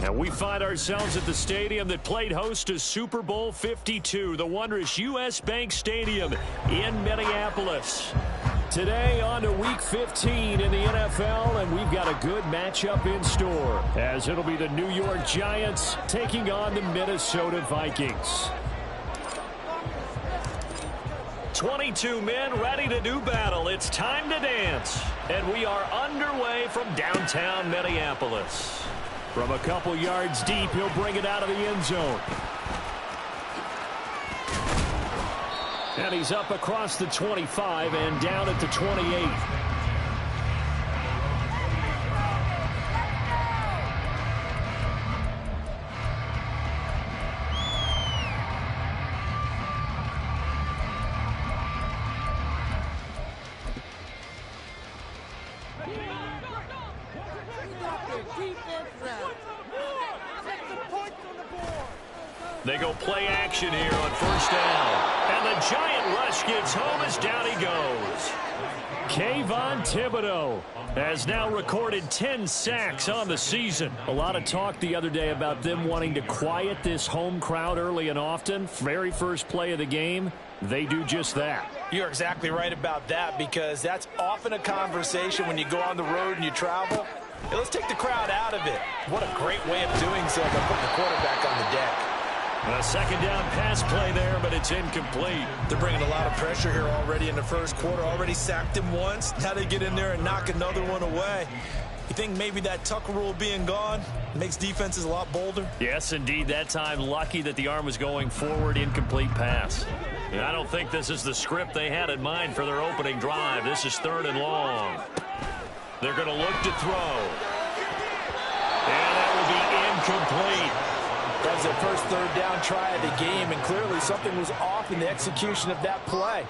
And we find ourselves at the stadium that played host to Super Bowl 52, the wondrous U.S. Bank Stadium in Minneapolis. Today on to Week 15 in the NFL, and we've got a good matchup in store, as it'll be the New York Giants taking on the Minnesota Vikings. 22 men ready to do battle. It's time to dance. And we are underway from downtown Minneapolis. From a couple yards deep, he'll bring it out of the end zone. And he's up across the 25 and down at the 28. They go play action here on first down. And the giant rush gets home as down he goes. Kayvon Thibodeaux has now recorded 10 sacks on the season. A lot of talk the other day about them wanting to quiet this home crowd early and often. Very first play of the game, they do just that. You're exactly right about that, because that's often a conversation when you go on the road and you travel. Hey, let's take the crowd out of it. What a great way of doing so by putting the quarterback on the deck. A second down pass play there, but it's incomplete. They're bringing a lot of pressure here already in the first quarter. Already sacked him once. Now they get in there and knock another one away. You think maybe that Tucker rule being gone makes defenses a lot bolder? Yes, indeed. That time, lucky that the arm was going forward. Incomplete pass. And I don't think this is the script they had in mind for their opening drive. This is 3rd and long. They're going to look to throw. And that will be incomplete. That was their first 3rd down try of the game, and clearly something was off in the execution of that play.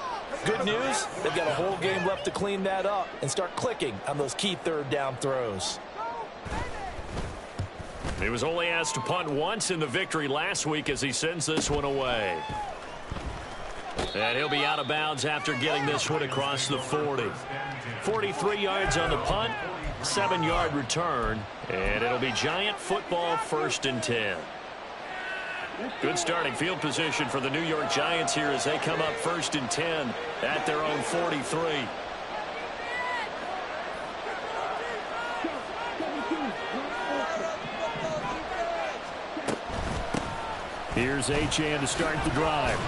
Good news, they've got a whole game left to clean that up and start clicking on those key 3rd down throws. He was only asked to punt once in the victory last week as he sends this one away. And he'll be out of bounds after getting this one across the 40. 43 yards on the punt, 7-yard return, and it'll be Giant football 1st and 10. Good starting field position for the New York Giants here as they come up 1st and 10 at their own 43. Here's Achane to start the drive.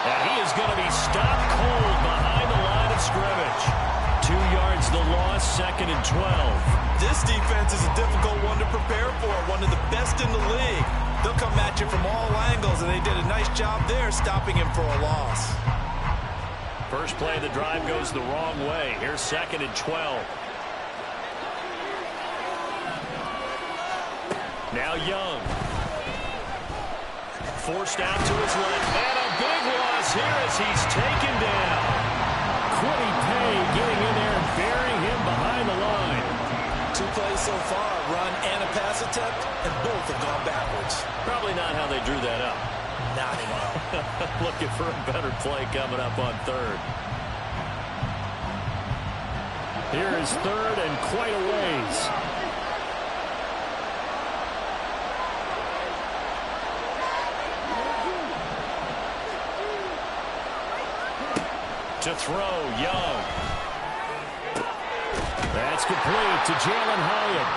And he is going to be stopped cold behind the line of scrimmage. 2 yards the loss, 2nd and 12. This defense is a difficult one to prepare for, one of the best in the league. They'll come at you from all angles, and they did a nice job there stopping him for a loss. First play of the drive goes the wrong way. Here's 2nd and 12. Now Young. Forced out to his left. And a big loss here as he's taken down. Kwity Paye getting in there and burying him behind the line. 2 plays so far, run and a pass attempt, and both have gone backwards. Probably not how they drew that up. Not at all. Looking for a better play coming up on 3rd. Here is 3rd and quite a ways. To throw, Young. That's complete to Jalin Hyatt.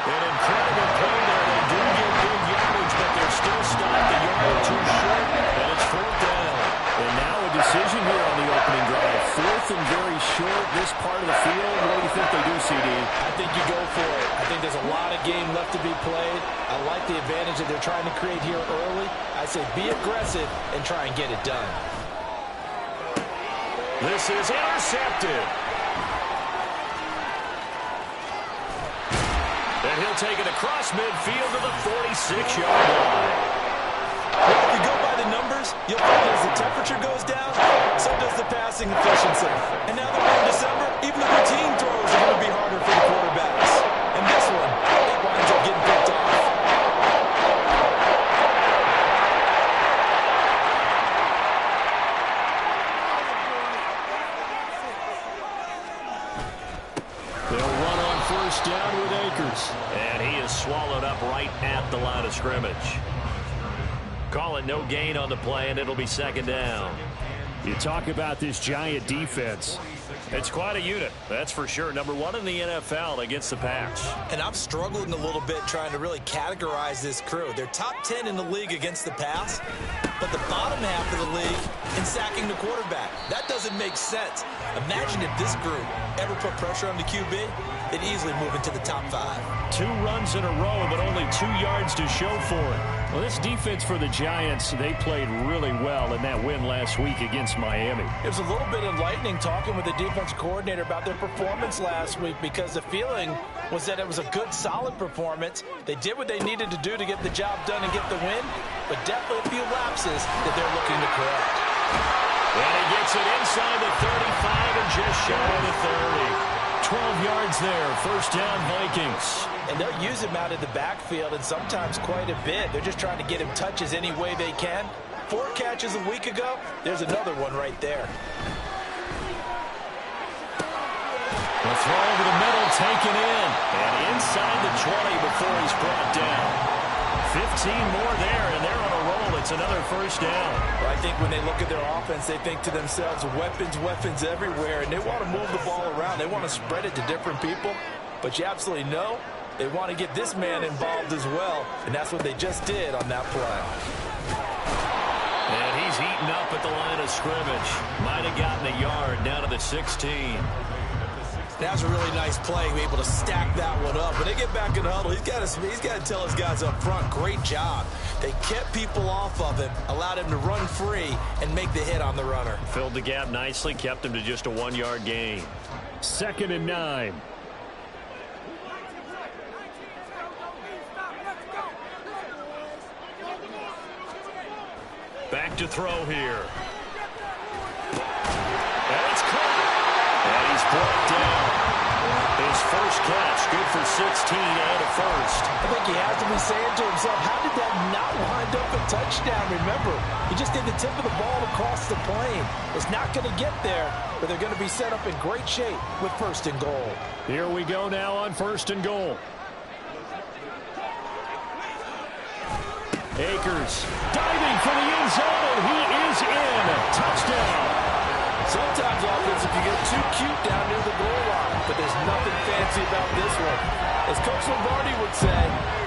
An incredible play there. They do get big yardage, but they're still stopped a yard or 2 short, and it's 4th down. And now a decision here on the open opening drive. Fourth and very short, this part of the field. What do you think they do, CD? I think you go for it. I think there's a lot of game left to be played. I like the advantage that they're trying to create here early. I say be aggressive and try and get it done. This is intercepted. And he'll take it across midfield to the 46-yard line. If you go by the numbers, you'll find as the temperature goes down, so does the passing efficiency. And now that we're in December, even the routine throws are going to be harder for the quarterbacks. And this one, it winds up getting picked off. They'll run on first down with Akers. And he is swallowed up right at the line of scrimmage. Call it no gain on the play, and it'll be second down. You talk about this Giant defense. It's quite a unit, that's for sure. Number one in the NFL against the pass. And I'm struggling a little bit trying to really categorize this crew. They're top 10 in the league against the pass, but the bottom half of the league in sacking the quarterback. That doesn't make sense. Imagine if this group ever put pressure on the QB, they'd easily move into the top 5. 2 runs in a row, but only 2 yards to show for it. Well, this defense for the Giants, they played really well in that win last week against Miami. It was a little bit enlightening talking with the defense coordinator about their performance last week because the feeling was that it was a good, solid performance. They did what they needed to do to get the job done and get the win, but definitely a few lapses that they're looking to correct. And he gets it inside the 35 and just shy of the 30. 12 yards there, first down Vikings. And they'll use him out of the backfield and sometimes quite a bit. They're just trying to get him touches any way they can. 4 catches a week ago, there's another one right there. The throw over the middle, taken in. And inside the 20 before he's brought down. 15 more there, and they're on a roll. It's another first down. Well, I think when they look at their offense, they think to themselves, weapons, weapons everywhere, and they want to move the ball around. They want to spread it to different people, but you absolutely know they want to get this man involved as well, and that's what they just did on that play. And he's eaten up at the line of scrimmage. Might have gotten a yard down to the 16. That was a really nice play, able to stack that one up. When they get back in the huddle, he's got to tell his guys up front, great job. They kept people off of him, allowed him to run free and make the hit on the runner. Filled the gap nicely, kept him to just a 1-yard gain. 2nd and 9. Back to throw here. And it's caught. And he's brought down. His first catch, good for 16 and a first. I think he has to be saying to himself, how did that not wind up a touchdown? Remember, he just did the tip of the ball across the plane. It's not going to get there, but they're going to be set up in great shape with 1st and goal. Here we go now on 1st and goal. Akers diving for the end zone, and he is in. Touchdown. Sometimes offense, if you get too cute down near the goal line, but there's nothing fancy about this one. As Coach Lombardi would say,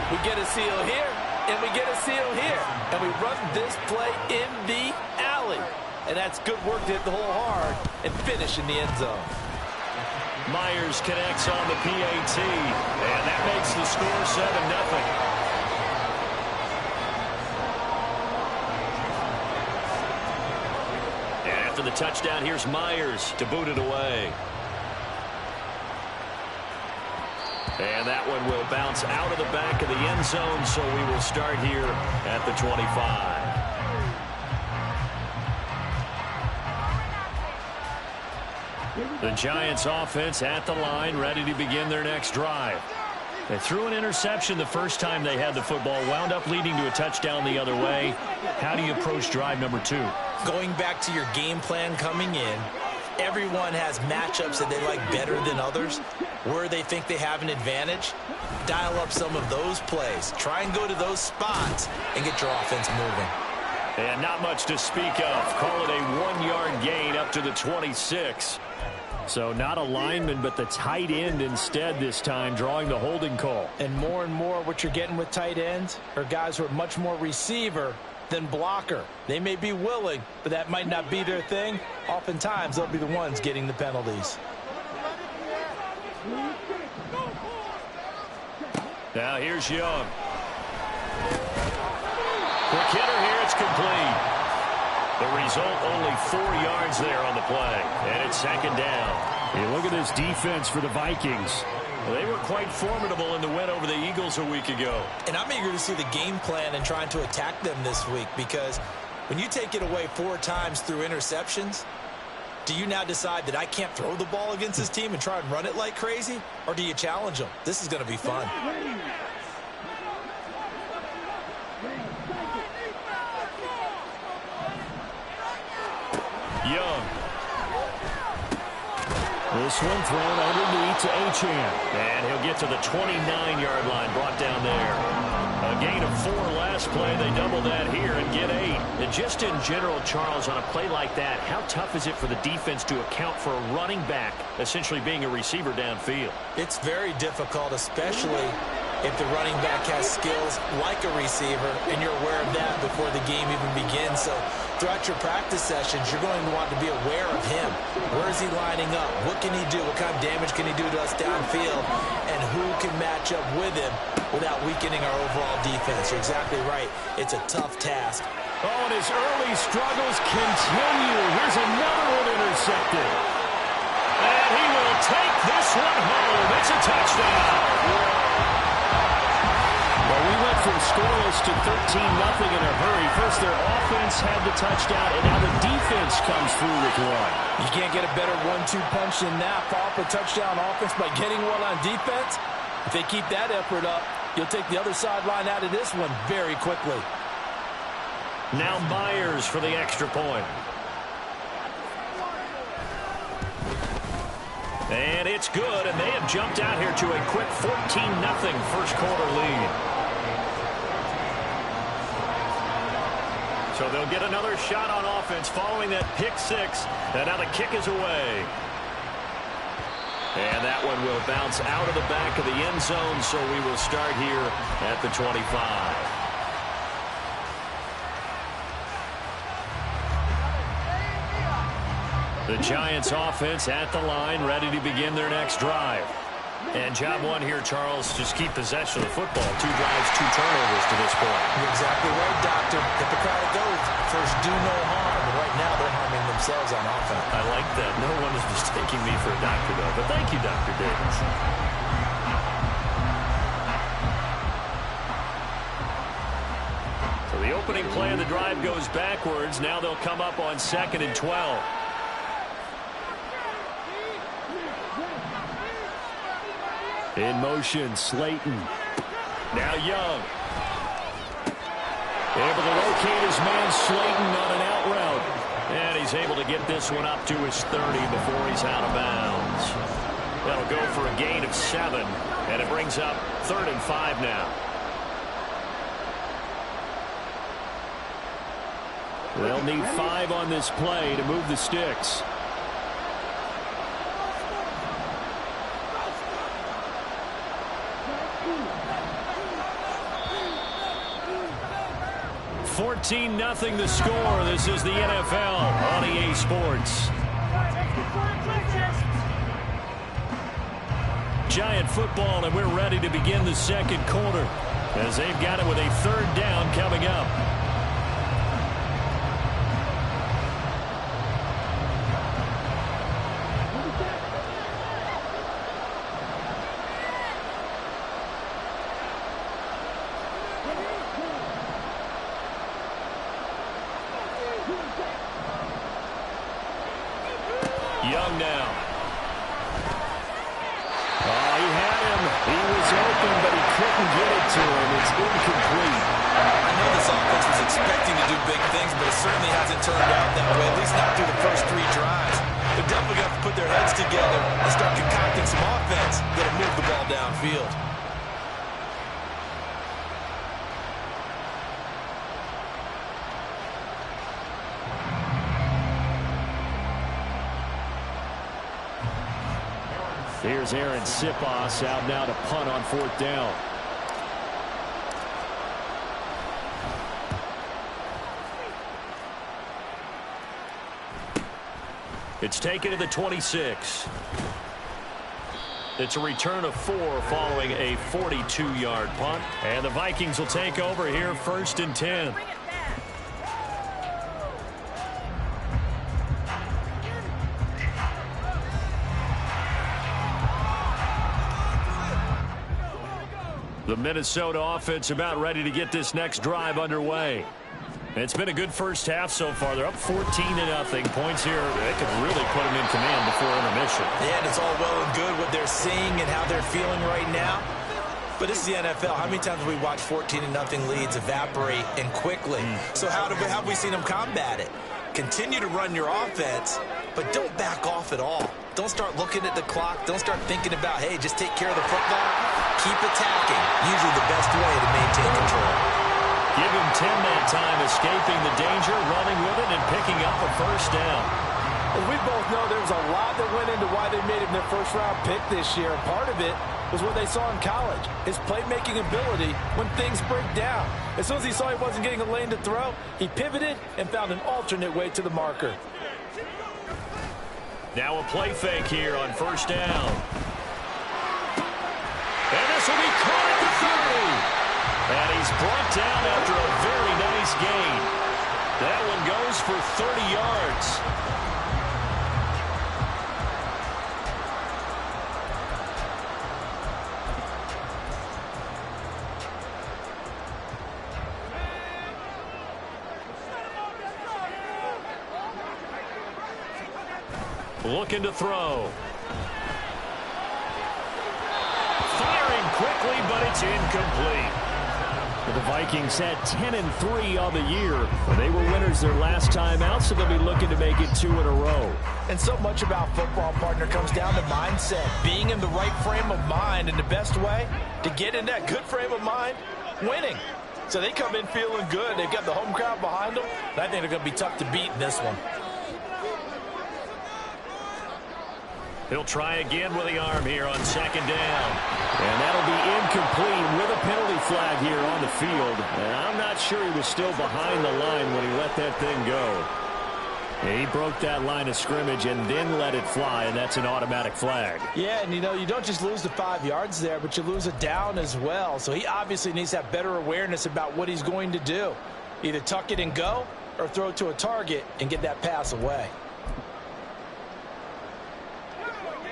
we get a seal here, and we get a seal here, and we run this play in the alley. And that's good work to hit the hole hard and finish in the end zone. Myers connects on the PAT, and that makes the score 7-0. After the touchdown, here's Myers to boot it away. And that one will bounce out of the back of the end zone, so we will start here at the 25. The Giants offense at the line, ready to begin their next drive. They threw an interception the first time they had the football, wound up leading to a touchdown the other way. How do you approach drive number 2? Going back to your game plan coming in, everyone has matchups that they like better than others. Where they think they have an advantage, dial up some of those plays. Try and go to those spots and get your offense moving. And not much to speak of. Call it a 1-yard gain up to the 26. So not a lineman, but the tight end instead this time, drawing the holding call. And more what you're getting with tight ends are guys who are much more receiver than blocker. They may be willing, but that might not be their thing. Oftentimes, they'll be the ones getting the penalties. Now here's Young. Quick hitter here, it's complete. The result, only 4 yards there on the play, and it's second down. Hey, look at this defense for the Vikings. They were quite formidable in the win over the Eagles a week ago. And I'm eager to see the game plan and trying to attack them this week, because when you take it away 4 times through interceptions, do you now decide that I can't throw the ball against this team and try and run it like crazy? Or do you challenge them? This is going to be fun. Young. This one thrown underneath to Achane. And he'll get to the 29-yard line, brought down there. A gain of 4 last play. They double that here and get 8. And just in general, Charles, on a play like that, how tough is it for the defense to account for a running back essentially being a receiver downfield? It's very difficult, especially if the running back has skills like a receiver, and you're aware of that before the game even begins. So throughout your practice sessions, you're going to want to be aware of him. Where is he lining up? What can he do? What kind of damage can he do to us downfield? And who can match up with him without weakening our overall defense? You're exactly right. It's a tough task. Oh, and his early struggles continue. Here's another one intercepted. And he will take this one home. It's a touchdown. Well, we went from scoreless to 13-0 in a hurry. First, their offense had the touchdown, and now the defense comes through with one. You can't get a better 1-2 punch than that. Follow up a touchdown offense by getting one on defense. If they keep that effort up, you'll take the other sideline out of this one very quickly. Now Myers for the extra point. And it's good, and they have jumped out here to a quick 14-0 first quarter lead. So they'll get another shot on offense following that pick 6, and now the kick is away. And that one will bounce out of the back of the end zone, so we will start here at the 25. The Giants offense at the line, ready to begin their next drive. And job one here, Charles, just keep possession of the football. 2 drives, 2 turnovers to this point. You're exactly right, Doctor. Hippocratic oath. First, do no harm. And right now, they're harming themselves on offense. I like that. No one is mistaking me for a doctor, though. But thank you, Dr. Davis. So the opening play of the drive goes backwards. Now they'll come up on 2nd and 12. In motion, Slayton. Now Young. Able to locate his man Slayton on an out route. And he's able to get this one up to his 30 before he's out of bounds. That'll go for a gain of 7. And it brings up 3rd and 5 now. They'll need 5 on this play to move the sticks. $14-0 the score. This is the NFL on EA Sports. Giant football, and we're ready to begin the second quarter as they've got it with a 3rd down coming up. Young now. Oh, he had him. He was open, but he couldn't get it to him. It's incomplete. I know this offense was expecting to do big things, but it certainly hasn't turned out that way, at least not through the first 3 drives. They're definitely going to have to put their heads together and start concocting some offense that'll move the ball downfield. Here's Aaron Siposs out now to punt on 4th down. It's taken to the 26. It's a return of 4 following a 42-yard punt. And the Vikings will take over here, 1st and 10. The Minnesota offense about ready to get this next drive underway. It's been a good first half so far. They're up 14-0. Points here. They could really put them in command before intermission. Yeah, and it's all well and good what they're seeing and how they're feeling right now. But this is the NFL. How many times have we watched 14-0 leads evaporate and quickly? So how have we seen them combat it? Continue to run your offense, but don't back off at all. Don't start looking at the clock. Don't start thinking about, hey, just take care of the football. Keep attacking. Usually the best way to maintain control. Give him 10 that time, escaping the danger, running with it, and picking up a first down. As we both know, there was a lot that went into why they made him their first-round pick this year. Part of it was what they saw in college, his playmaking ability when things break down. As soon as he saw he wasn't getting a lane to throw, he pivoted and found an alternate way to the marker. Now a play fake here on first down. And this will be caught at the 30. And he's brought down after a very nice gain. That one goes for 30 yards. Looking to throw. Firing quickly, but it's incomplete. The Vikings had 10-3 on the year. They were winners their last time out, so they'll be looking to make it 2 in a row. And so much about football, partner, comes down to mindset. Being in the right frame of mind, and the best way to get in that good frame of mind, winning. So they come in feeling good. They've got the home crowd behind them, and I think they're going to be tough to beat in this one. He'll try again with the arm here on 2nd down. And that'll be incomplete with a penalty flag here on the field. And I'm not sure he was still behind the line when he let that thing go. He broke that line of scrimmage and then let it fly, and that's an automatic flag. Yeah, and you don't just lose the 5 yards there, but you lose a down as well. So he obviously needs to have better awareness about what he's going to do. Either tuck it and go or throw it to a target and get that pass away.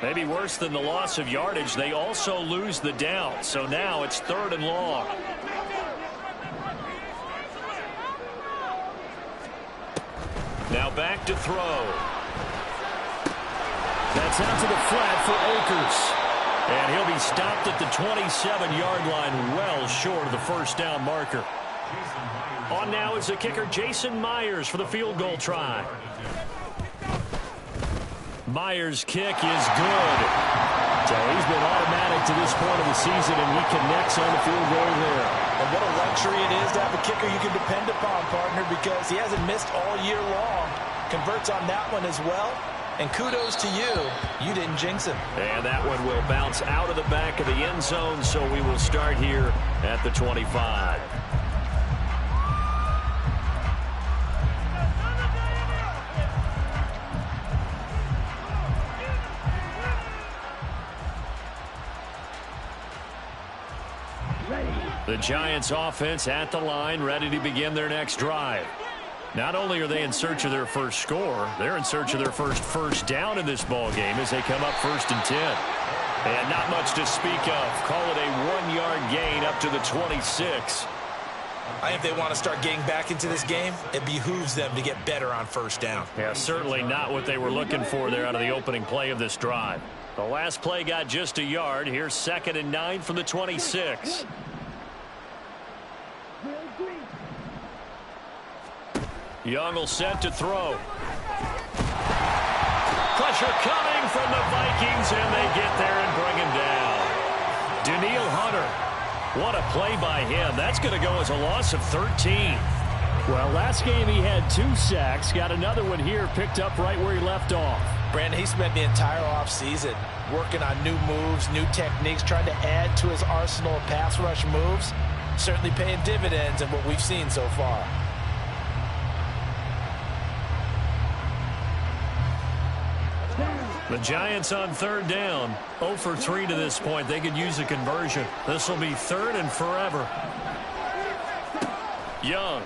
Maybe worse than the loss of yardage, they also lose the down. So now it's 3rd and long. Now back to throw. That's out to the flat for Akers. And he'll be stopped at the 27-yard line, well short of the first down marker. On now is the kicker, Jason Myers, for the field goal try. Myers' kick is good. So he's been automatic to this point of the season, and he connects on the field goal there. And what a luxury it is to have a kicker you can depend upon, partner, because he hasn't missed all year long. Converts on that one as well. And kudos to you. You didn't jinx him. And that one will bounce out of the back of the end zone, so we will start here at the 25. The Giants offense at the line, ready to begin their next drive. Not only are they in search of their first score, they're in search of their first down in this ball game as they come up 1st and 10. And not much to speak of. Call it a 1-yard gain up to the 26. I think if they want to start getting back into this game, it behooves them to get better on first down. Yeah, certainly not what they were looking for there out of the opening play of this drive. The last play got just a yard. Here's 2nd and 9 from the 26. Young will set to throw. Pressure coming from the Vikings, and they get there and bring him down. Danielle Hunter. What a play by him. That's going to go as a loss of 13. Well, last game he had 2 sacks. Got another one here, picked up right where he left off. Brandon, he spent the entire offseason working on new moves, new techniques, trying to add to his arsenal of pass rush moves. Certainly paying dividends in what we've seen so far. The Giants on third down. 0 for 3 to this point. They could use a conversion. This will be third and forever. Young.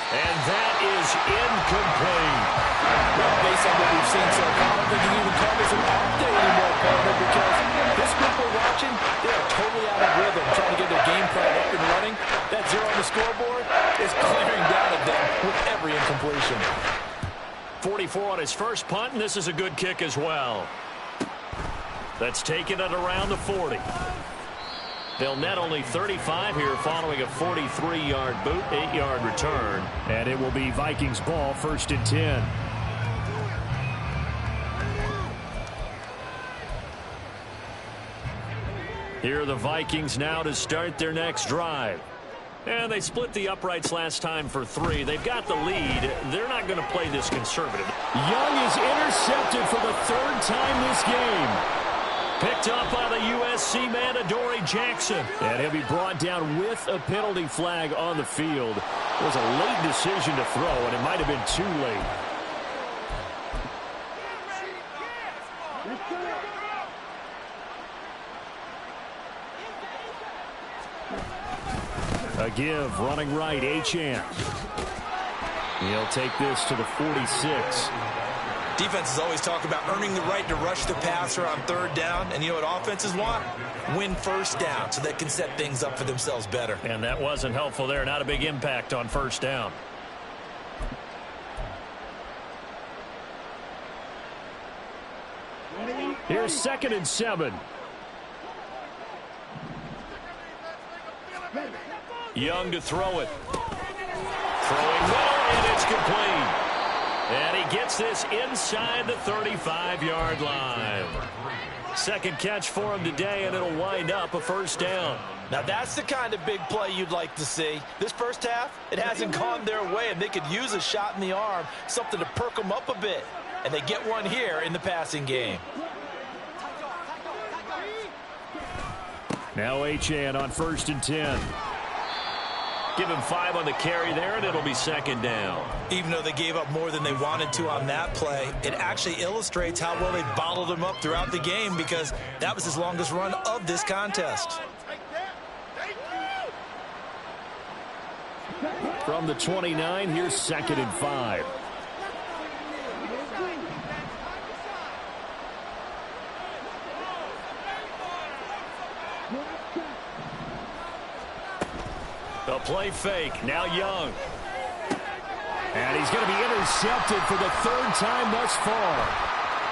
And that is incomplete. Well, based on what we've seen so far, I don't think you can even call this an off day anymore, partner, because this group we're watching, they are totally out of rhythm, trying to get their game plan up and running. That 0 on the scoreboard is glaring down at them with every incompletion. 44 on his first punt, and this is a good kick as well. That's taken at around the 40. They'll net only 35 here following a 43-yard boot, 8-yard return. And it will be Vikings ball, 1st and 10. Here are the Vikings now to start their next drive. And they split the uprights last time for 3. They've got the lead. They're not going to play this conservative. Young is intercepted for the 3rd time this game. Picked up by the USC man, Adoree Jackson. And he'll be brought down with a penalty flag on the field. It was a late decision to throw, and it might have been too late. A give, running right, Achane. He'll take this to the 46. Defenses always talk about earning the right to rush the passer on 3rd down, and you know what offenses want? Win 1st down so they can set things up for themselves better. And that wasn't helpful there. Not a big impact on 1st down. Here's 2nd and 7. Young to throw it. Throwing well, and it's complete. And he gets this inside the 35-yard line. 2nd catch for him today, and it'll wind up a 1st down. Now that's the kind of big play you'd like to see. This first half, it hasn't gone their way, and they could use a shot in the arm, something to perk them up a bit. And they get one here in the passing game. Now Achane on 1st and 10. Give him 5 on the carry there, and it'll be 2nd down. Even though they gave up more than they wanted to on that play, it actually illustrates how well they bottled him up throughout the game, because that was his longest run of this contest. From the 29, here's 2nd and 5. The play fake. Now Young. And he's going to be intercepted for the 3rd time thus far.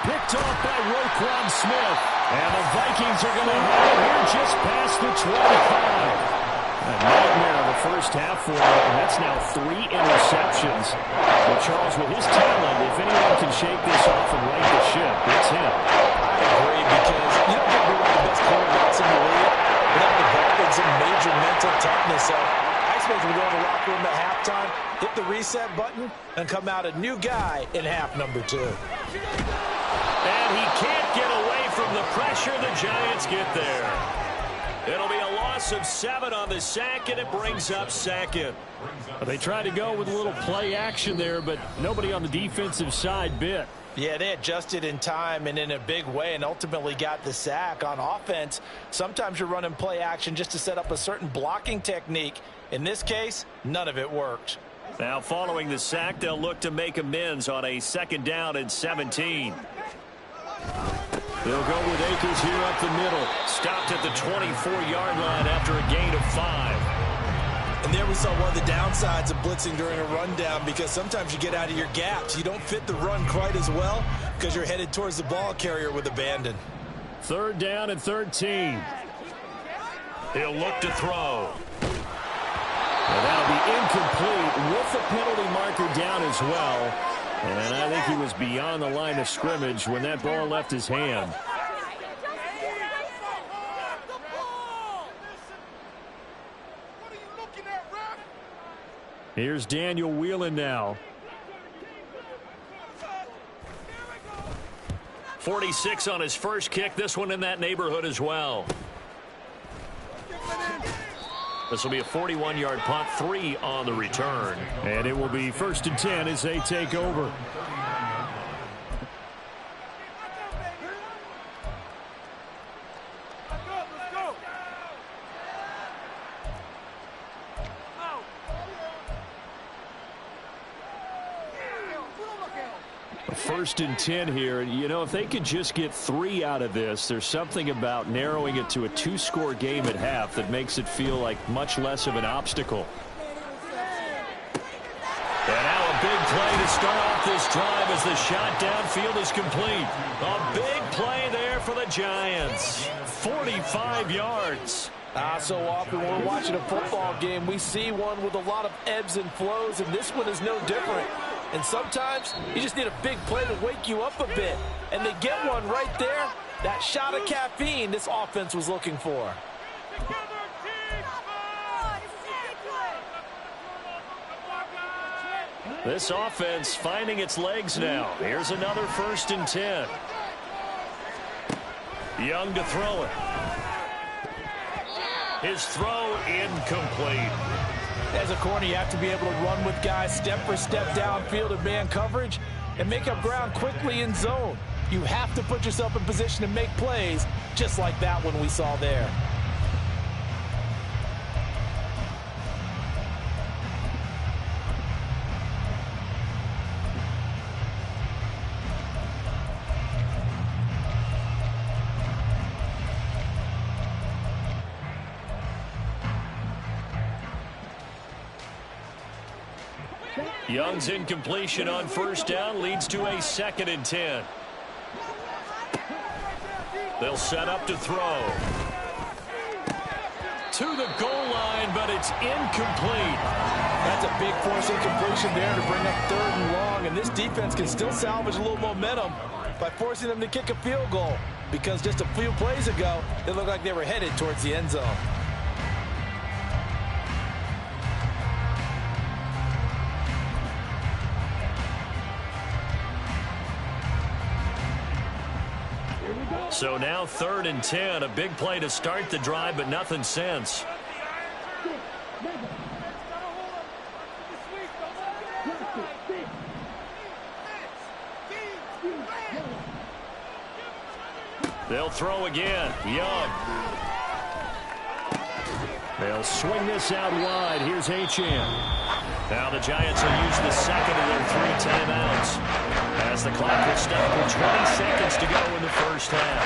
Picked off by Roquan Smith. And the Vikings are going to have it here just past the 25. A nightmare of the first half for him. And that's now 3 interceptions. But Charles, with his talent, if anyone can shake this off and right the ship, it's him. I agree, because you don't get one of the best quarterbacks in the league without developing some major mental toughness. So I expect him to go in the locker room at halftime, hit the reset button, and come out a new guy in half number 2. And he can't get away from the pressure. The Giants get there. It'll be a loss of 7 on the sack, and it brings up 2nd. They tried to go with a little play action there, but nobody on the defensive side bit. Yeah, they adjusted in time and in a big way and ultimately got the sack. On offense, sometimes you're running play action just to set up a certain blocking technique. In this case, none of it worked. Now following the sack, they'll look to make amends on a 2nd down and 17. They'll go with Akers here up the middle. Stopped at the 24-yard line after a gain of 5. And there we saw one of the downsides of blitzing during a rundown, because sometimes you get out of your gaps. You don't fit the run quite as well because you're headed towards the ball carrier with abandon. 3rd down and 13. He'll look to throw. And that'll be incomplete with the penalty marker down as well. And I think he was beyond the line of scrimmage when that ball left his hand. Here's Daniel Whelan now. 46 on his first kick. This one in that neighborhood as well. This will be a 41-yard punt, 3 on the return. And it will be 1st and 10 as they take over. First and 10 here. You know, if they could just get 3 out of this, there's something about narrowing it to a 2-score game at half that makes it feel like much less of an obstacle. And now a big play to start off this drive as the shot downfield is complete. A big play there for the Giants. 45 yards. So often when we're watching a football game, we see one with a lot of ebbs and flows, and this one is no different. And sometimes you just need a big play to wake you up a bit. And they get one right there. That shot of caffeine this offense was looking for. This offense finding its legs now. Here's another first and 10. Young to throw it. His throw incomplete. As a corner, you have to be able to run with guys step for step downfield in man coverage and make up ground quickly in zone. You have to put yourself in position to make plays just like that one we saw there. Young's incompletion on first down leads to a 2nd and 10. They'll set up to throw. To the goal line, but it's incomplete. That's a big force incompletion there to bring up 3rd and long, and this defense can still salvage a little momentum by forcing them to kick a field goal, because just a few plays ago, it looked like they were headed towards the end zone. So now 3rd and 10, a big play to start the drive, but nothing since. They'll throw again. Young. They'll swing this out wide. Here's Achane. Now the Giants will use the 2nd of their 3 timeouts as the clock will stop with 20 seconds to go in the first half.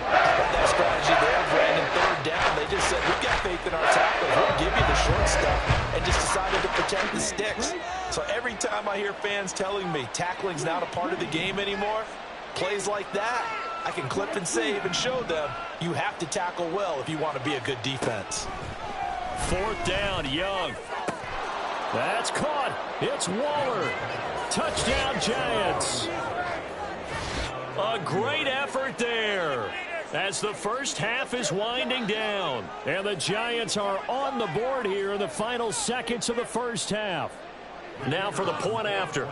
That strategy there, Brandon, 3rd down. They just said, we've got faith in our tackles. We'll give you the short stuff, and just decided to protect the sticks. So every time I hear fans telling me tackling's not a part of the game anymore, plays like that, I can clip and save and show them you have to tackle well if you want to be a good defense. 4th down, Young. That's caught. It's Waller. Touchdown, Giants. A great effort there as the first half is winding down. And the Giants are on the board here in the final seconds of the first half. Now for the point after.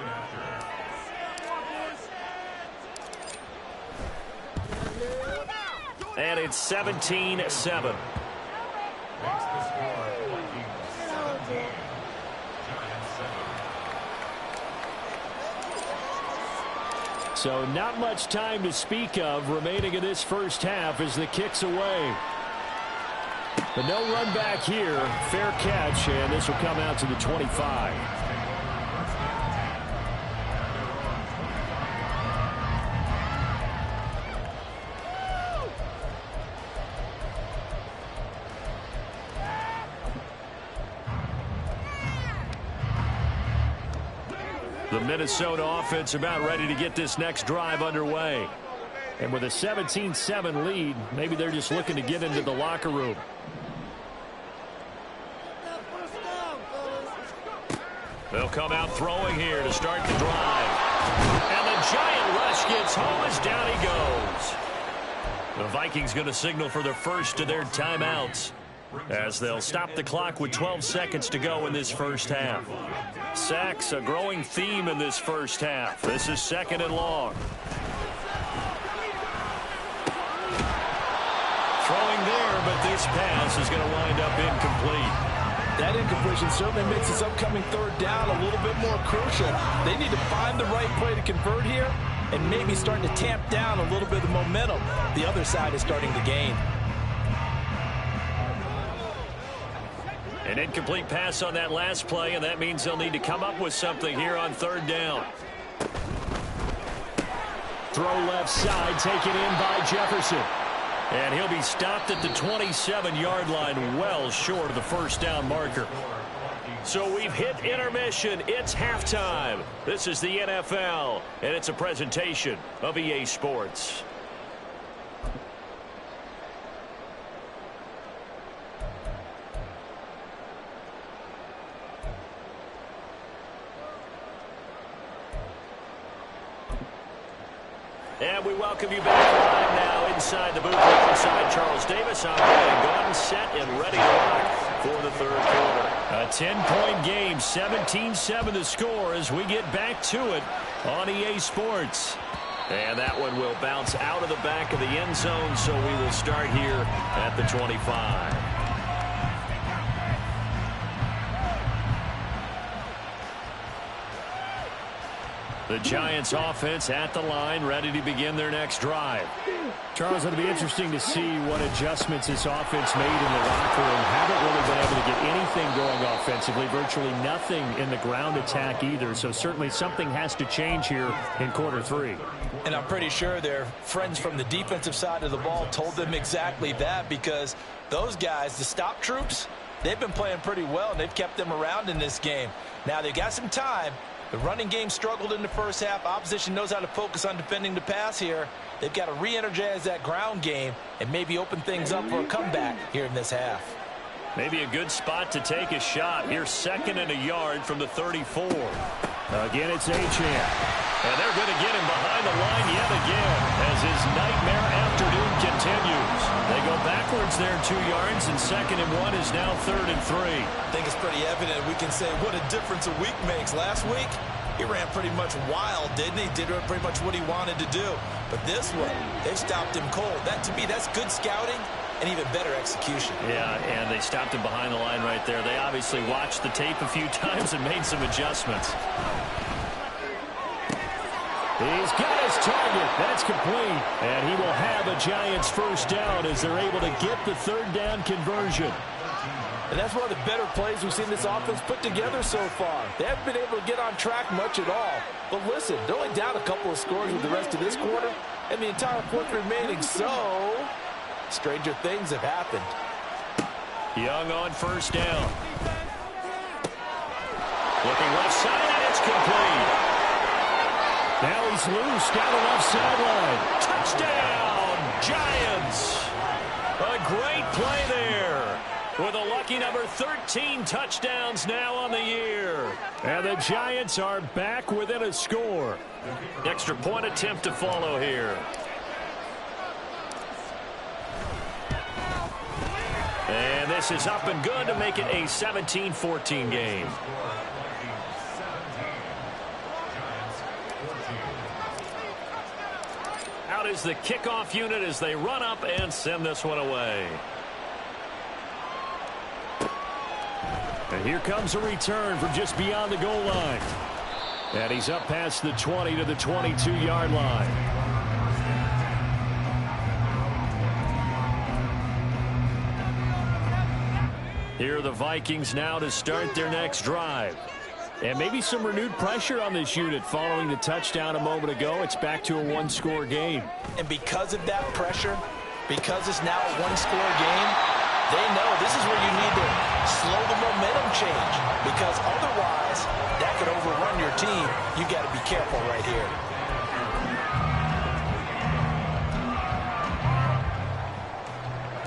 And it's 17-7. So not much time to speak of remaining in this first half as the kick's away. But no run back here. Fair catch, and this will come out to the 25. The Minnesota offense about ready to get this next drive underway. And with a 17-7 lead, maybe they're just looking to get into the locker room. They'll come out throwing here to start the drive. And the giant rush gets home as down he goes. The Vikings going to signal for the first of their timeouts as they'll stop the clock with 12 seconds to go in this first half. Sacks, a growing theme in this first half. This is 2nd and long. Throwing there, but this pass is going to wind up incomplete. That incompletion certainly makes this upcoming 3rd down a little bit more crucial. They need to find the right play to convert here and maybe start to tamp down a little bit of the momentum the other side is starting to gain. An incomplete pass on that last play, and that means they'll need to come up with something here on 3rd down. Throw left side, taken in by Jefferson. And he'll be stopped at the 27-yard line, well short of the first down marker. So we've hit intermission. It's halftime. This is the NFL, and it's a presentation of EA Sports. And we welcome you back live now inside the booth alongside Charles Davis. I'm Brandon Gaudin, set and ready to rock for the third quarter. A 10-point game, 17-7 the score as we get back to it on EA Sports. And that one will bounce out of the back of the end zone, so we will start here at the 25. The Giants offense at the line, ready to begin their next drive. Charles, it'll be interesting to see what adjustments this offense made in the locker room. Haven't really been able to get anything going offensively, virtually nothing in the ground attack either. So certainly something has to change here in quarter three. And I'm pretty sure their friends from the defensive side of the ball told them exactly that, because those guys, the stop troops, they've been playing pretty well, and they've kept them around in this game. Now, they've got some time. The running game struggled in the first half. Opposition knows how to focus on defending the pass here. They've got to re-energize that ground game and maybe open things up for a comeback here in this half. Maybe a good spot to take a shot. Here's 2nd and a yard from the 34. Again, it's Achane. And they're going to get him behind the line yet again as his nightmare afternoon continues. They go backwards there 2 yards, and 2nd and 1 is now 3rd and 3. I think it's pretty evident. We can say what a difference a week makes. Last week, he ran pretty much wild, didn't he? Did pretty much what he wanted to do. But this one, they stopped him cold. That, to me, that's good scouting and even better execution. Yeah, and they stopped him behind the line right there. They obviously watched the tape a few times and made some adjustments. He's got his target. That's complete. And he will have a Giants first down as they're able to get the 3rd down conversion. And that's one of the better plays we've seen this offense put together so far. They haven't been able to get on track much at all. But listen, they're only down a couple of scores with the rest of this quarter, and the entire fourth remaining. So, stranger things have happened. Young on first down. Looking left side, and it's complete. Now he's loose down the left sideline. Touchdown, Giants. A great play there with a lucky number 13 touchdowns now on the year. And the Giants are back within a score. Extra point attempt to follow here. And this is up and good to make it a 17-14 game. Out is the kickoff unit as they run up and send this one away. And here comes a return from just beyond the goal line. And he's up past the 20 to the 22-yard line. Here are the Vikings now to start their next drive. And maybe some renewed pressure on this unit following the touchdown a moment ago. It's back to a one-score game. And because of that pressure, because it's now a one-score game, they know this is where you need to slow the momentum change, because otherwise that could overrun your team. You got to be careful right here.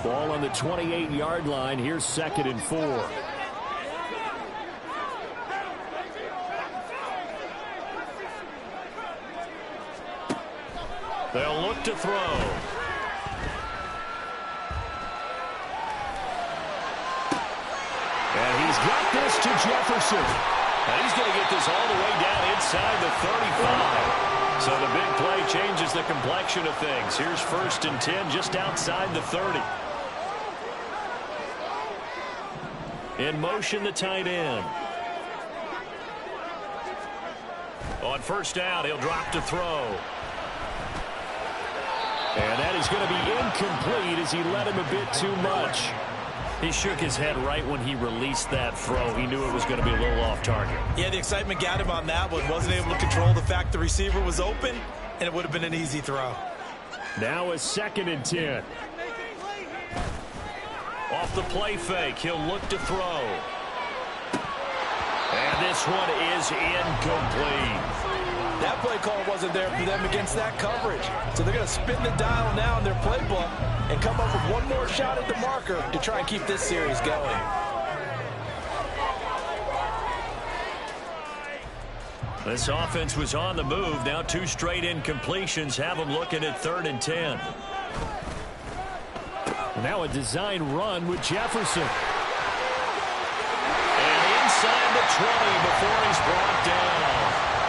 Ball on the 28-yard line. Here's 2nd and 4. They'll look to throw. And he's got this to Jefferson. And he's going to get this all the way down inside the 35. So the big play changes the complexion of things. Here's 1st and 10 just outside the 30. In motion, the tight end. On first down, he'll drop to throw. And that is going to be incomplete as he let him a bit too much. He shook his head right when he released that throw. He knew it was going to be a little off target. Yeah, the excitement got him on that one. Wasn't able to control the fact the receiver was open. and it would have been an easy throw. Now a 2nd and 10. Off the play fake, he'll look to throw. And this one is incomplete. That play call wasn't there for them against that coverage. So they're going to spin the dial now in their playbook and come up with one more shot at the marker to try and keep this series going. This offense was on the move. Now 2 straight incompletions have them looking at 3rd and 10. Now a design run with Jefferson. And inside the 20 before he's brought down.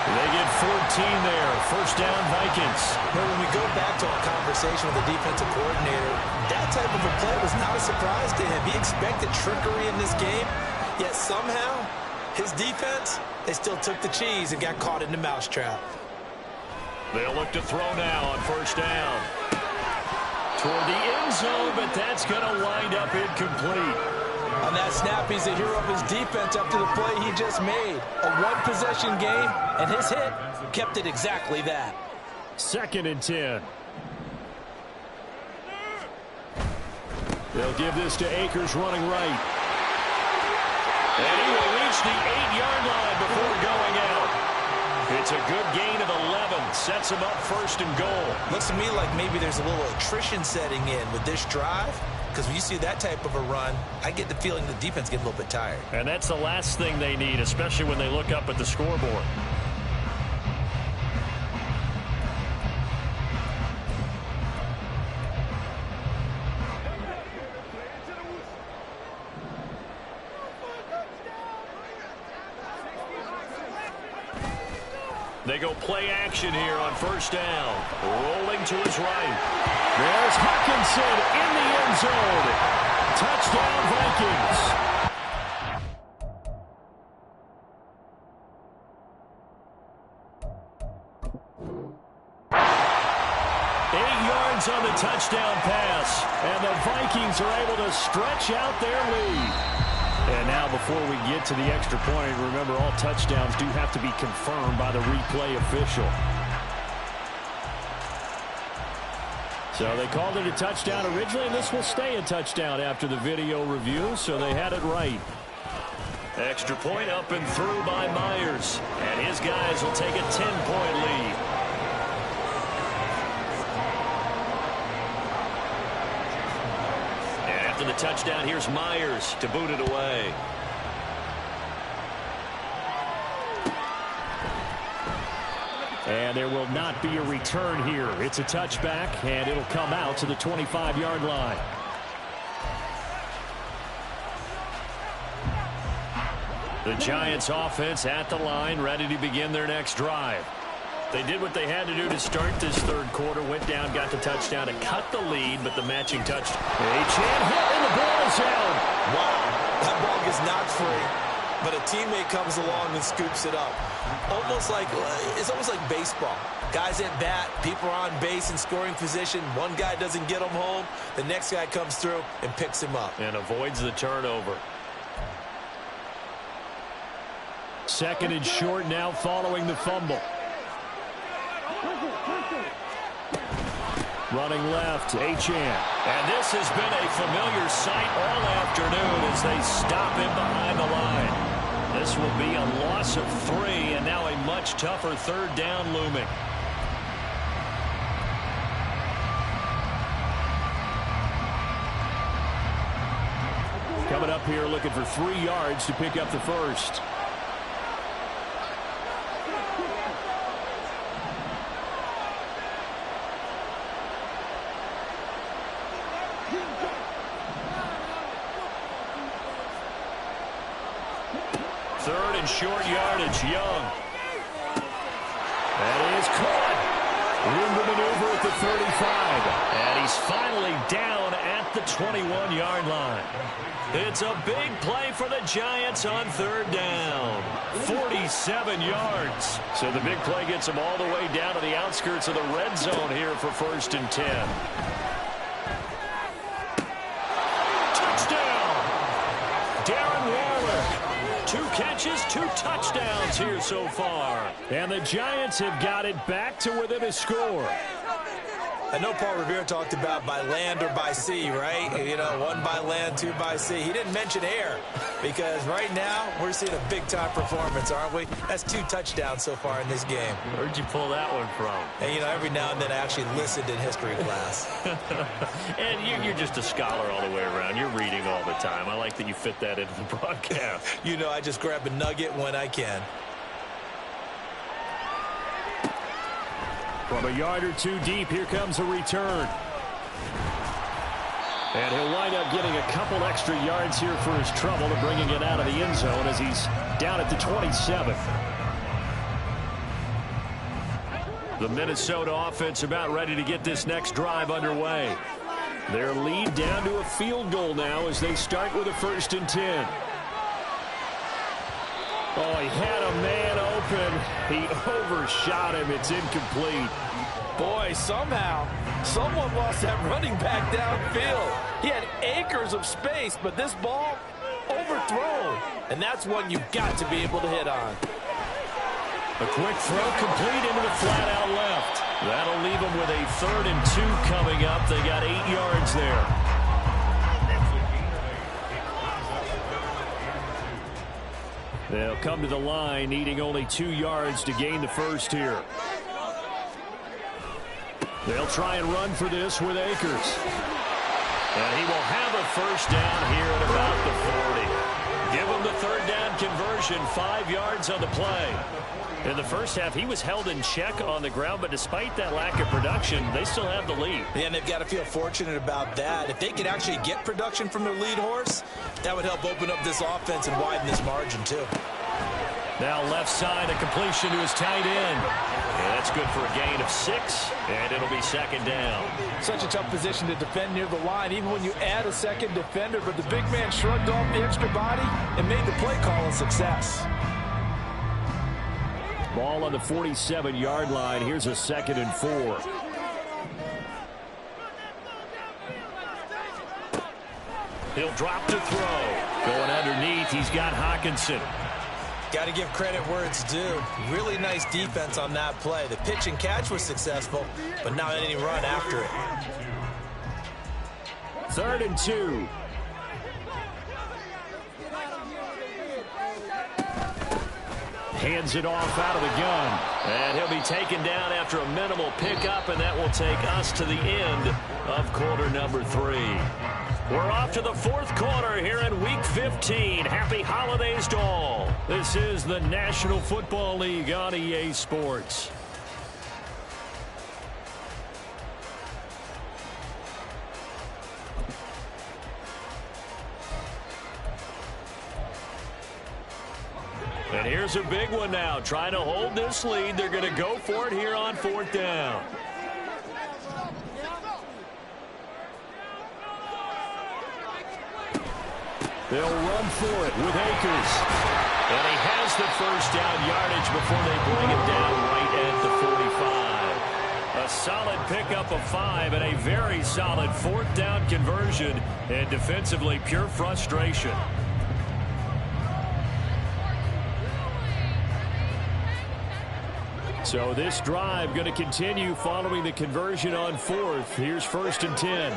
They get 14 there. 1st down, Vikings. But when we go back to our conversation with the defensive coordinator, that type of a play was not a surprise to him. He expected trickery in this game, yet somehow his defense, they still took the cheese and got caught in the mousetrap. They'll look to throw now on 1st down. Toward the end zone, but that's going to wind up incomplete. On that snap, he's a hero of his defense after the play he just made. A one-possession game, and his hit kept it exactly that. 2nd and 10. They'll give this to Akers running right. And he will reach the 8-yard line before going out. It's a good gain of 11. Sets him up 1st and goal. Looks to me like maybe there's a little attrition setting in with this drive. Because when you see that type of a run, I get the feeling the defense gets a little bit tired. And that's the last thing they need, especially when they look up at the scoreboard. They go play action here on 1st down. Rolling to his right. There's Hockenson in the end zone. Touchdown, Vikings. 8 yards on the touchdown pass. And the Vikings are able to stretch out their lead. And now before we get to the extra point, remember all touchdowns do have to be confirmed by the replay official. So they called it a touchdown originally, and this will stay a touchdown after the video review, so they had it right. Extra point up and through by Myers. And his guys will take a 10-point lead. After the touchdown, here's Myers to boot it away. And there will not be a return here. It's a touchback, and it'll come out to the 25-yard line. The Giants offense at the line, ready to begin their next drive. They did what they had to do to start this 3rd quarter. Went down, got the touchdown to cut the lead, but the matching touchdown. Achane hit, and the ball is out. Wow, that ball gets knocked free, but a teammate comes along and scoops it up. It's almost like baseball. Guys at bat, people are on base in scoring position. One guy doesn't get him home. The next guy comes through and picks him up. And avoids the turnover. 2nd and short now following the fumble. Running left, Achane. And this has been a familiar sight all afternoon as they stop him behind the line. This will be a loss of 3, and now a much tougher 3rd down looming. Coming up here looking for 3 yards to pick up the first. Short yardage, Young. That is caught. Room to maneuver at the 35. And he's finally down at the 21-yard line. It's a big play for the Giants on 3rd down. 47 yards. So the big play gets them all the way down to the outskirts of the red zone here for 1st and 10. Touchdown! Darren Waller. 2 catches, 2 touchdowns here so far. And the Giants have got it back to within a score. I know Paul Revere talked about by land or by sea, right? You know, 1 by land, 2 by sea. He didn't mention air because right now we're seeing a big-time performance, aren't we? That's 2 touchdowns so far in this game. Where'd you pull that one from? And, you know, every now and then I actually listened in history class. And you're just a scholar all the way around. You're reading all the time. I like that you fit that into the broadcast. You know, I just grab a nugget when I can. From a yard or 2 deep, here comes a return. And he'll wind up getting a couple extra yards here for his trouble and bringing it out of the end zone as he's down at the 27. The Minnesota offense about ready to get this next drive underway. Their lead down to a field goal now as they start with a 1st and 10. Oh, he had a man open. He overshot him. It's incomplete. Boy, somehow, someone lost that running back downfield. He had acres of space, but this ball overthrown. And that's one you've got to be able to hit on. A quick throw complete into the flat out left. That'll leave them with a 3rd and 2 coming up. They got 8 yards there. They'll come to the line, needing only 2 yards to gain the first here. They'll try and run for this with Akers. And he will have a 1st down here at about the 40. Give him the 3rd down conversion, 5 yards on the play. In the first half, he was held in check on the ground, but despite that lack of production, they still have the lead. Yeah, and they've got to feel fortunate about that. If they could actually get production from their lead horse, that would help open up this offense and widen this margin, too. Now left side, a completion to his tight end. And that's good for a gain of 6, and it'll be 2nd down. Such a tough position to defend near the line, even when you add a 2nd defender, but the big man shrugged off the extra body and made the play call a success. Ball on the 47-yard line. Here's a 2nd and 4. He'll drop to throw. Going underneath, he's got Hockenson. Got to give credit where it's due. Really nice defense on that play. The pitch and catch was successful, but not any run after it. 3rd and 2. Hands it off out of the gun. And he'll be taken down after a minimal pickup, and that will take us to the end of quarter number 3. We're off to the 4th quarter here in Week 15. Happy holidays to all. This is the National Football League on EA Sports. And here's a big one now. Trying to hold this lead. They're going to go for it here on 4th down. They'll run for it with Akers. And he has the 1st down yardage before they bring it down right at the 45. A solid pickup of 5 and a very solid 4th down conversion. And defensively, pure frustration. So this drive going to continue following the conversion on 4th. Here's 1st and 10.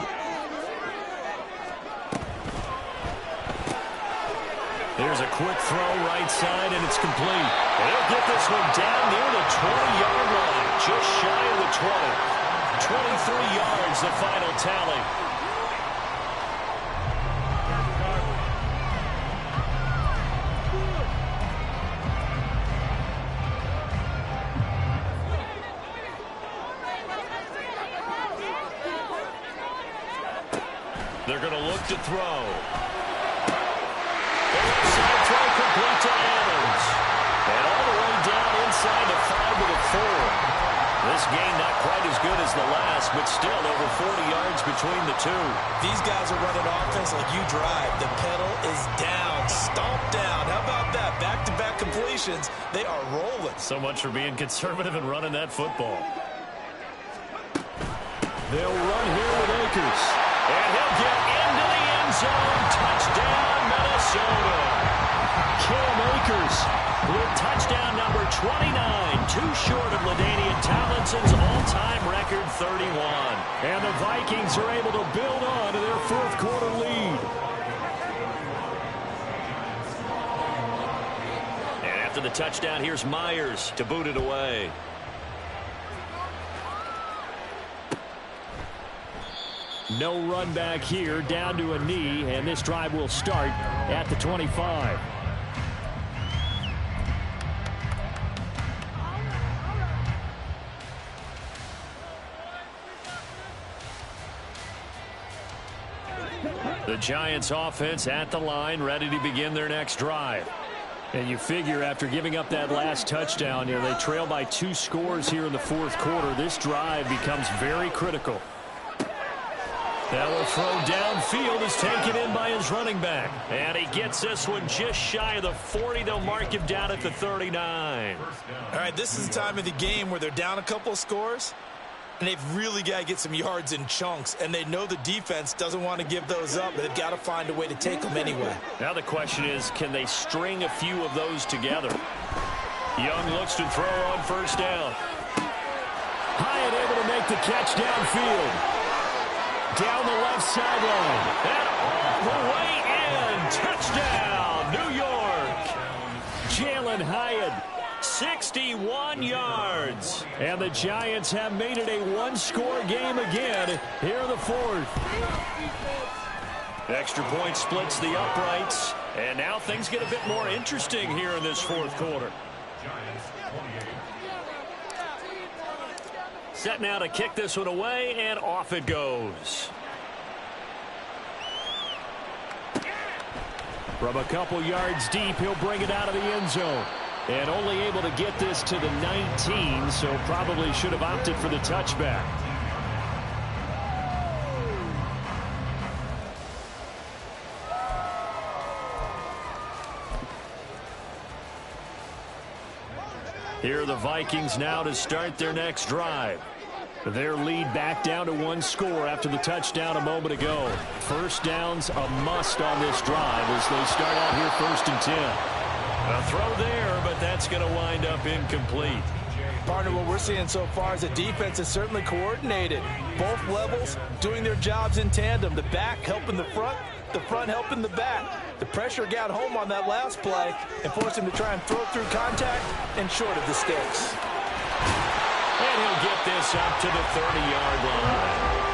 There's a quick throw right side, and it's complete. And he'll get this one down near the 20-yard line, just shy of the 20. 23 yards, the final tally. They're going to look to throw. Side throw complete to Adams. And all the way down inside the 5 to the 4. This game not quite as good as the last, but still over 40 yards between the two. These guys are running offense like you drive. The pedal is down, stomped down. How about that? Back-to-back completions. They are rolling. So much for being conservative and running that football. They'll run here with Akers. And he'll get into the end zone. Touchdown, Minnesota. Cam Akers. With touchdown number 29, too short of LaDainian Tomlinson's all-time record 31. And the Vikings are able to build on to their fourth quarter lead. And after the touchdown, here's Myers to boot it away. No run back here, down to a knee, and this drive will start at the 25. The Giants offense at the line, ready to begin their next drive. And you figure after giving up that last touchdown, they trail by 2 scores here in the fourth quarter. This drive becomes very critical. That will throw downfield, is taken in by his running back. And he gets this one just shy of the 40. They'll mark him down at the 39. All right, this is the time of the game where they're down a couple of scores, and they've really got to get some yards in chunks, and they know the defense doesn't want to give those up, but they've got to find a way to take them anyway. Now the question is, can they string a few of those together? Young looks to throw on first down. Hyatt able to make the catch downfield. Down the left sideline. And all the way in. Touchdown, New York. Jalen Hyatt. 61 yards. And the Giants have made it a one-score game again here in the fourth. Extra point splits the uprights. And now things get a bit more interesting here in this fourth quarter. Set now to kick this one away, and off it goes. From a couple yards deep, he'll bring it out of the end zone. And only able to get this to the 19, so probably should have opted for the touchback. Here are the Vikings now to start their next drive. Their lead back down to 1 score after the touchdown a moment ago. First down's a must on this drive as they start out here 1st and 10. A throw there, but that's going to wind up incomplete. Partner, what we're seeing so far is the defense is certainly coordinated. Both levels doing their jobs in tandem. The back helping the front helping the back. The pressure got home on that last play and forced him to try and throw through contact and short of the sticks. And he'll get this up to the 30-yard line.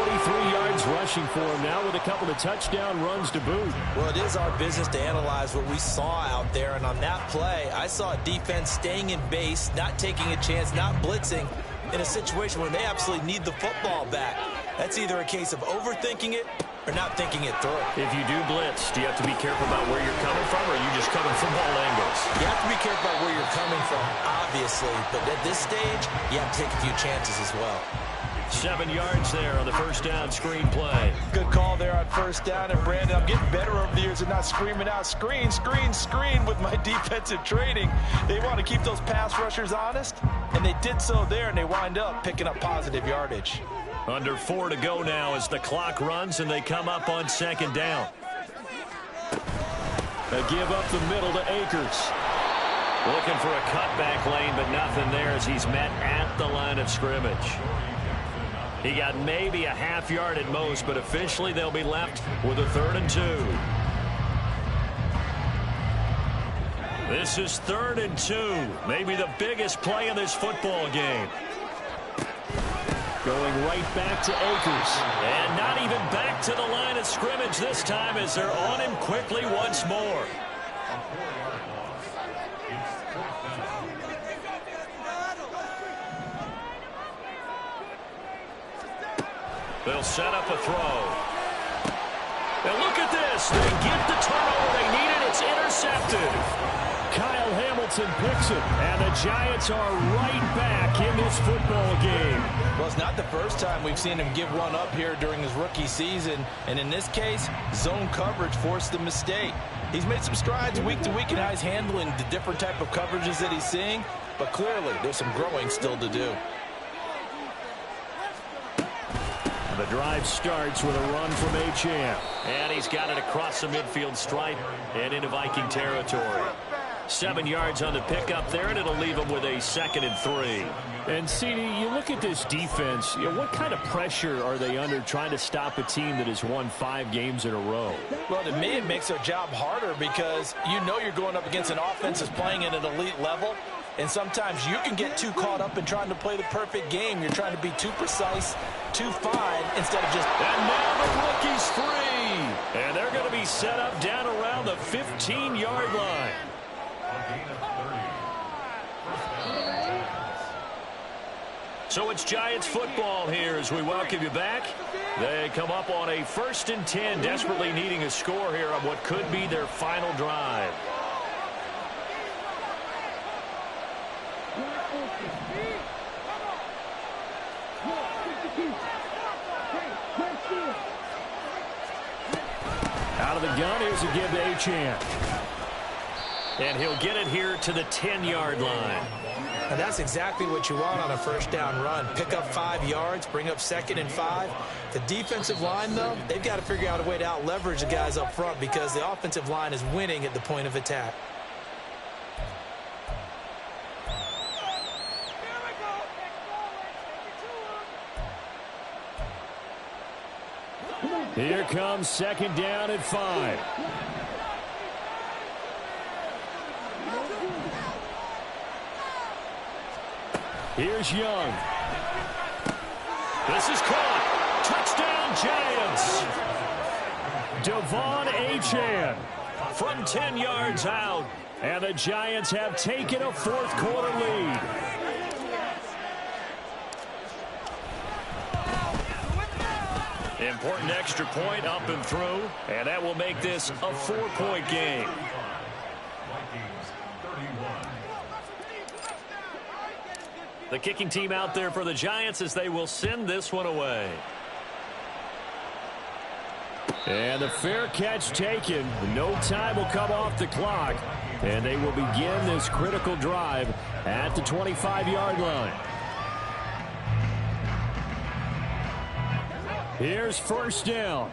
43 yards rushing for him now with a couple of touchdown runs to boot. Well, it is our business to analyze what we saw out there, and on that play, I saw a defense staying in base, not taking a chance, not blitzing in a situation where they absolutely need the football back. That's either a case of overthinking it or not thinking it through. If you do blitz, do you have to be careful about where you're coming from, or are you just coming from all angles? You have to be careful about where you're coming from, obviously, but at this stage, you have to take a few chances as well. 7 yards there on the first down screen play. Good call there on first down. And, Brandon, I'm getting better over the years and not screaming out, screen, screen, screen with my defensive training. They want to keep those pass rushers honest, and they did so there, and they wind up picking up positive yardage. Under 4 to go now as the clock runs, and they come up on 2nd down. A give up the middle to Akers. Looking for a cutback lane, but nothing there as he's met at the line of scrimmage. He got maybe a half yard at most, but officially they'll be left with a 3rd and 2. This is 3rd and 2. Maybe the biggest play in this football game. Going right back to Akers. And not even back to the line of scrimmage this time as they're on him quickly once more. They'll set up a throw. And look at this. They get the turnover they needed. It's intercepted. Kyle Hamilton picks it, and the Giants are right back in this football game. Well, it's not the first time we've seen him give one up here during his rookie season, and in this case, zone coverage forced the mistake. He's made some strides week to week in how he's handling the different type of coverages that he's seeing, but clearly there's some growing still to do. The drive starts with a run from Achane. And he's got it across the midfield stripe and into Viking territory. 7 yards on the pickup there, and it'll leave them with a 2nd and 3. And, CD, you look at this defense, what kind of pressure are they under trying to stop a team that has won 5 games in a row? Well, to me, it makes their job harder because you know you're going up against an offense that's playing at an elite level, and sometimes you can get too caught up in trying to play the perfect game. You're trying to be too precise, too fine, instead of just... And now the rookie's free. And they're going to be set up down around the 15-yard line. So it's Giants football here as we welcome you back. They come up on a 1st and 10, desperately needing a score here on what could be their final drive. Out of the gun, here's a give to Achane. And he'll get it here to the 10-yard line. And that's exactly what you want on a 1st down run. Pick up 5 yards, bring up 2nd and 5. The defensive line, though, they've got to figure out a way to out-leverage the guys up front because the offensive line is winning at the point of attack. Here comes 2nd down and 5. Here's Young. This is caught. Touchdown, Giants. Devon Achane from 10 yards out. And the Giants have taken a 4th quarter lead. Important extra point up and through, and that will make this a 4-point game. The kicking team out there for the Giants as they will send this one away. And the fair catch taken. No time will come off the clock. And they will begin this critical drive at the 25-yard line. Here's 1st down.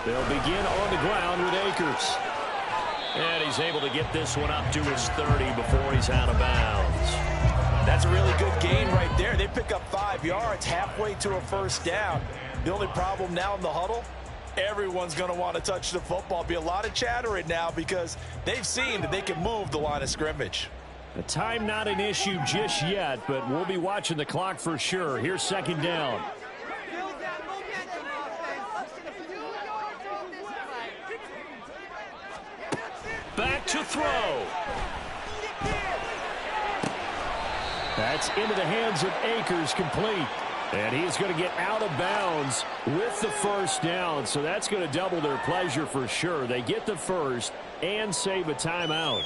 They'll begin on the ground with Akers. And he's able to get this one up to his 30 before he's out of bounds. That's a really good gain right there. They pick up 5 yards halfway to a 1st down. The only problem now in the huddle, everyone's going to want to touch the football. Be a lot of chattering now because they've seen that they can move the line of scrimmage. The time not an issue just yet, but we'll be watching the clock for sure. Here's 2nd down. Back to throw. That's into the hands of Akers, complete. And he's going to get out of bounds with the 1st down. So that's going to double their pleasure for sure. They get the 1st and save a timeout.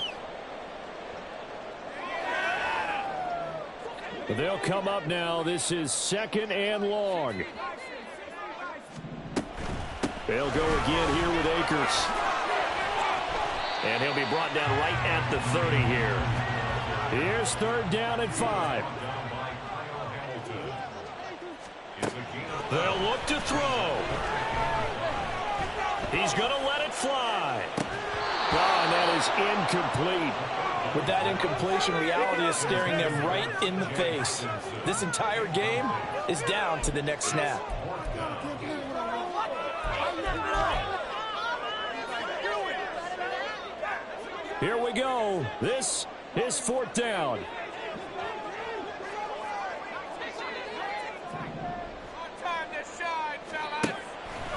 But they'll come up now. This is 2nd and long. They'll go again here with Akers. And he'll be brought down right at the 30 here. Here's 3rd down and 5. They'll look to throw. He's going to let it fly. And that is incomplete. With that incompletion, reality is staring them right in the face. This entire game is down to the next snap. Here we go. This is 4th down.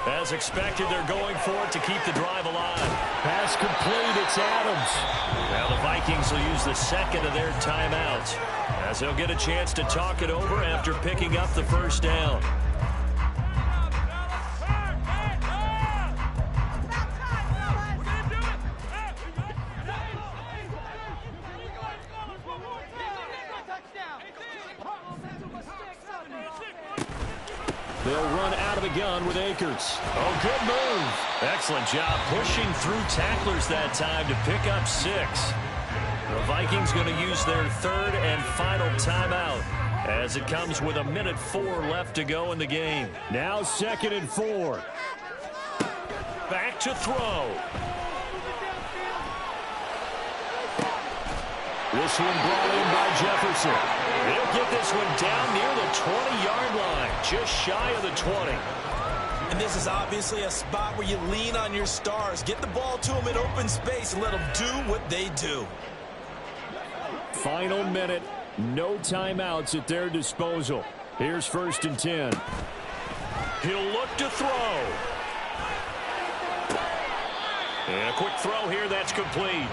As expected, they're going for it to keep the drive alive. Pass complete. It's Adams. Now the Vikings will use the 2nd of their timeouts as they'll get a chance to talk it over after picking up the 1st down. They'll run out of the gun with Akers. Oh, good move. Excellent job pushing through tacklers that time to pick up 6. The Vikings going to use their 3rd and final timeout as it comes with 1:04 left to go in the game. Now 2nd and 4. back to throw. This one brought in by Jefferson. He'll get this one down near the 20-yard line, just shy of the 20. And this is obviously a spot where you lean on your stars. Get the ball to them in open space and let them do what they do. Final minute. No timeouts at their disposal. Here's 1st and 10. He'll look to throw. And a quick throw here that's complete.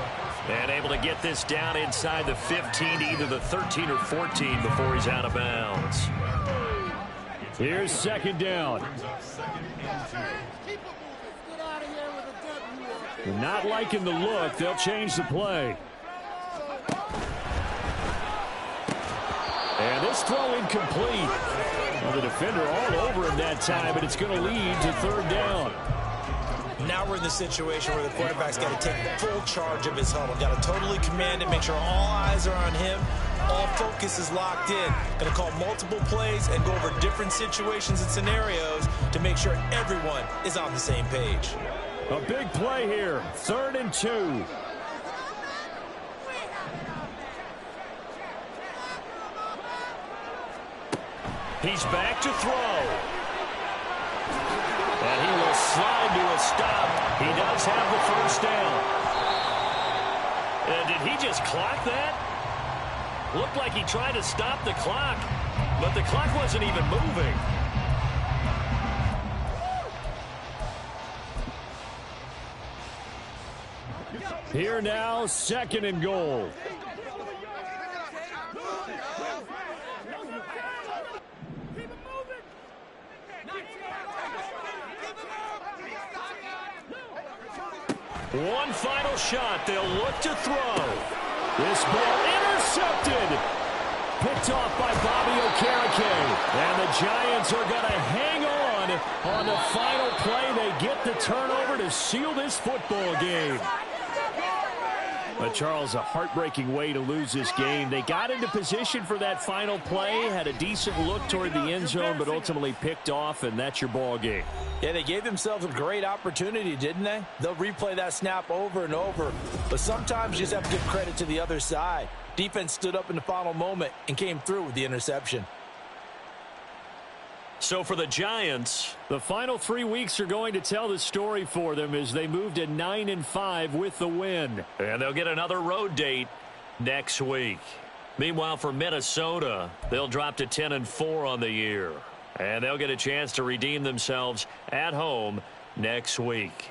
And able to get this down inside the 15 to either the 13 or 14 before he's out of bounds. Here's 2nd down. They're not liking the look. They'll change the play. And this throw incomplete. Well, the defender all over him that time, but it's going to lead to 3rd down. Now we're in the situation where the quarterback's got to take full charge of his huddle. Got to totally command it, make sure all eyes are on him. All focus is locked in. Going to call multiple plays and go over different situations and scenarios to make sure everyone is on the same page. A big play here. 3rd and 2. He's back to throw. And he will slide to a stop. He does have the 1st down. Did he just clock that? Looked like he tried to stop the clock, but the clock wasn't even moving. Here now, 2nd and goal. One final shot. They'll look to throw. This ball intercepted. Picked off by Bobby Okereke. And the Giants are going to hang on the final play. They get the turnover to seal this football game. But, Charles, a heartbreaking way to lose this game. They got into position for that final play, had a decent look toward the end zone, but ultimately picked off, and that's your ball game. Yeah, they gave themselves a great opportunity, didn't they? They'll replay that snap over and over, but sometimes you just have to give credit to the other side. Defense stood up in the final moment and came through with the interception. So for the Giants, the final 3 weeks are going to tell the story for them as they move to 9-5 with the win. And they'll get another road date next week. Meanwhile, for Minnesota, they'll drop to 10-4 on the year. And they'll get a chance to redeem themselves at home next week.